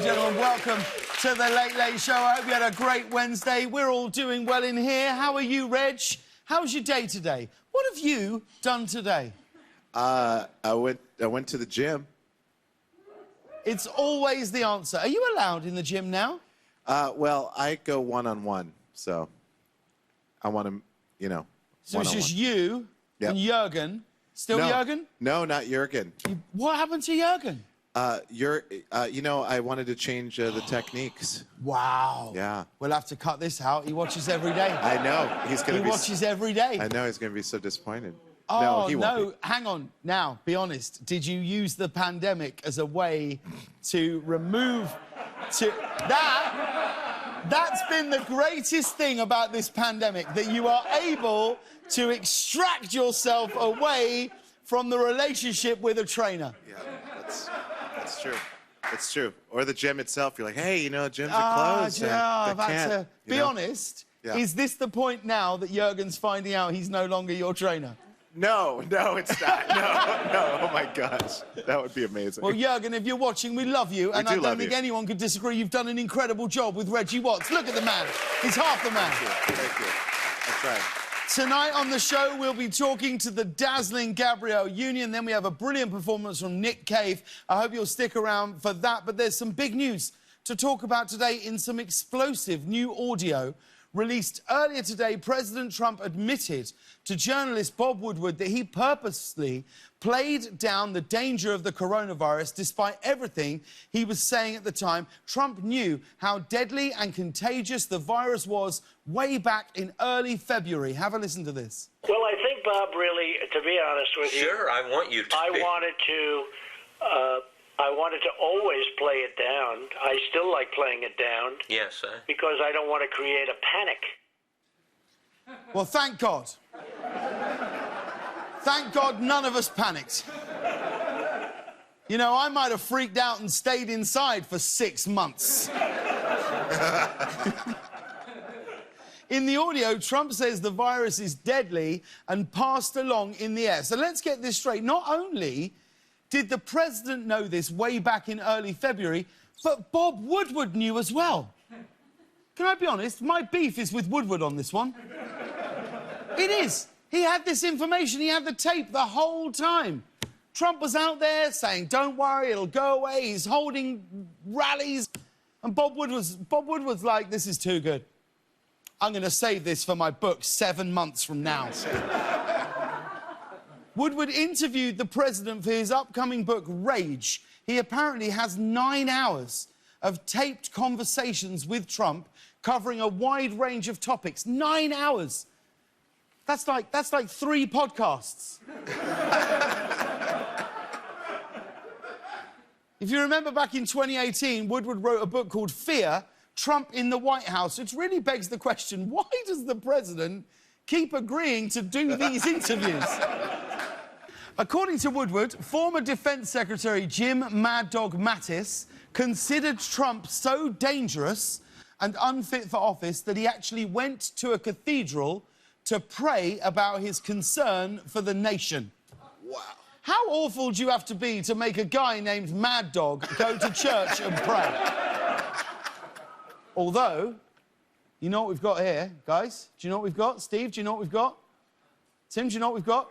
gentlemen, welcome to the Late Late Show. I hope you had a great Wednesday. We're all doing well in here. How are you, Reg? How's your day today? What have you done today? I went to the gym. It's always the answer. Are you allowed in the gym now? Well, I go one-on-one, so I want to, you know, So it's just you and Jurgen. Still no, Jurgen? No, not Jurgen. What happened to Jurgen? You know, I wanted to change the techniques. Wow. Yeah. We'll have to cut this out. He watches every day. I know. He's going to be... He watches every day. I know. He's going to be so disappointed. Oh, no, he won't be. Hang on. Now, be honest. Did you use the pandemic as a way to remove... That's been the greatest thing about this pandemic, that you are able to extract yourself away from the relationship with a trainer. Yeah, that's true. It's true. Or the gym itself. You're like, hey, you know, gyms are closed. Be honest. Yeah. Is this the point now that Jurgen's finding out he's no longer your trainer? No, it's not. No, oh my gosh. That would be amazing. Well, Jurgen, if you're watching, we love you. And I don't think anyone could disagree. You've done an incredible job with Reggie Watts. Look at the man. He's half the man. Thank you. I tried. Tonight on the show, we'll be talking to the dazzling Gabrielle Union. Then we have a brilliant performance from Nick Cave. I hope you'll stick around for that. But there's some big news to talk about today in some explosive new audio. Released earlier today, President Trump admitted to journalist Bob Woodward that he purposely played down the danger of the coronavirus despite everything he was saying at the time. Trump knew how deadly and contagious the virus was way back in early February. Have a listen to this. Well, I think, Bob, really, to be honest with you... Sure, I want you to. I wanted to always play it down. I still like playing it down. Yes, because I don't want to create a panic. Well, thank God. Thank God none of us panicked. You know, I might have freaked out and stayed inside for 6 months. In the audio, Trump says the virus is deadly and passed along in the air. So let's get this straight. Not only did the president know this way back in early February, but Bob Woodward knew as well. Can I be honest? My beef is with Woodward on this one. It is. He had this information. He had the tape the whole time. Trump was out there saying, don't worry, it'll go away. He's holding rallies. And Bob Woodward's like, this is too good. I'm going to save this for my book 7 months from now. Woodward interviewed the president for his upcoming book, Rage. He apparently has 9 hours of taped conversations with Trump covering a wide range of topics. 9 hours. That's like 3 podcasts. If you remember back in 2018, Woodward wrote a book called Fear, Trump in the White House, which really begs the question, why does the president keep agreeing to do these interviews? According to Woodward, former Defense Secretary Jim Mad Dog Mattis considered Trump so dangerous and unfit for office that he actually went to a cathedral to pray about his concern for the nation. Wow. How awful do you have to be to make a guy named Mad Dog go to church and pray? Although, you know what we've got here, guys? Do you know what we've got? Steve, do you know what we've got? Tim, do you know what we've got?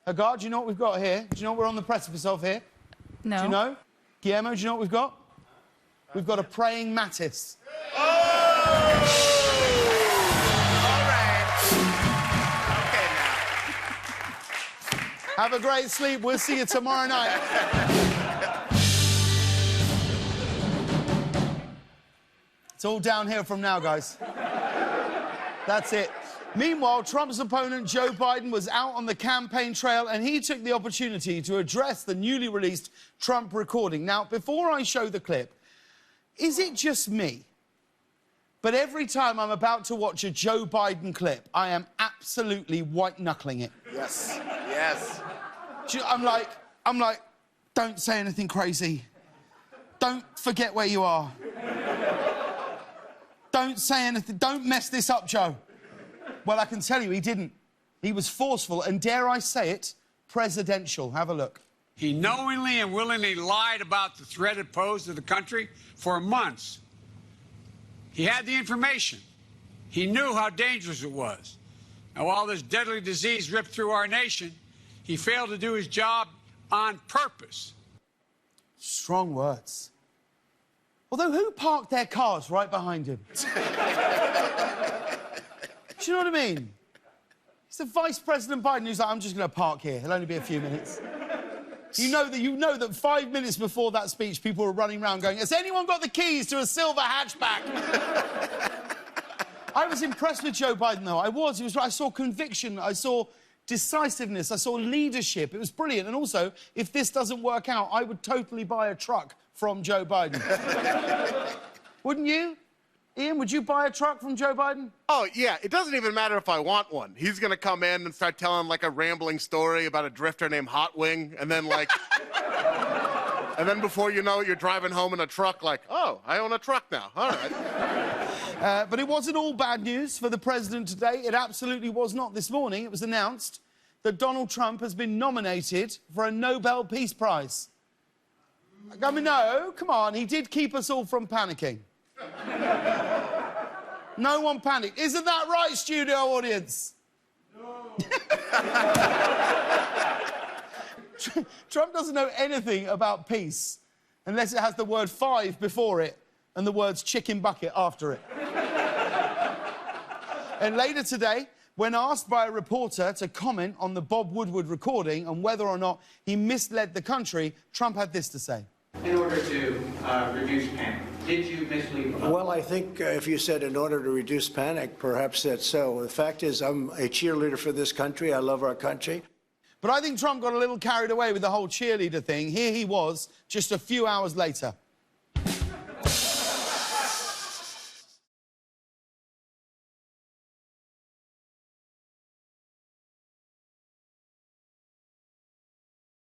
Hagar, do you know what we've got here? Do you know what we're on the precipice of here? No. Do you know? Guillermo, do you know what we've got? We've got a praying Mattis. Oh! All right. Okay, now. Have a great sleep. We'll see you tomorrow night. It's all downhill from now, guys. That's it. Meanwhile, Trump's opponent, Joe Biden, was out on the campaign trail and he took the opportunity to address the newly released Trump recording. Now, before I show the clip, is it just me? But every time I'm about to watch a Joe Biden clip, I am absolutely white-knuckling it. Yes, yes. I'm like, don't say anything crazy. Don't forget where you are. Don't say anything. Don't mess this up, Joe. Well, I can tell you he didn't. He was forceful and, dare I say it, presidential. Have a look. He knowingly and willingly lied about the threat it posed to the country for months. He had the information. He knew how dangerous it was. And while this deadly disease ripped through our nation, he failed to do his job on purpose. Strong words. Although, who parked their cars right behind him? Do you know what I mean? It's the Vice President Biden who's like, I'm just going to park here. It'll only be a few minutes. You know that 5 minutes before that speech, people were running around going, has anyone got the keys to a silver hatchback? I was impressed with Joe Biden, though. I saw conviction. I saw decisiveness. I saw leadership. It was brilliant. And also, if this doesn't work out, I would totally buy a truck from Joe Biden. Wouldn't you? Ian, would you buy a truck from Joe Biden? Oh, yeah. It doesn't even matter if I want one. He's going to come in and start telling, like, a rambling story about a drifter named Hot Wing, and then, like... and then before you know it, you're driving home in a truck like, oh, I own a truck now. All right. But it wasn't all bad news for the president today. It absolutely was not. This morning, it was announced that Donald Trump has been nominated for a Nobel Peace Prize. I mean, no, come on. He did keep us all from panicking. No one panicked. Isn't that right, studio audience? No. Trump doesn't know anything about peace unless it has the word 5 before it and the words chicken bucket after it. And later today, when asked by a reporter to comment on the Bob Woodward recording and whether or not he misled the country, Trump had this to say. In order to reduce panic, did you mislead the public? Well, I think if you said in order to reduce panic, perhaps that's so. The fact is, I'm a cheerleader for this country. I love our country. But I think Trump got a little carried away with the whole cheerleader thing. Here he was, just a few hours later.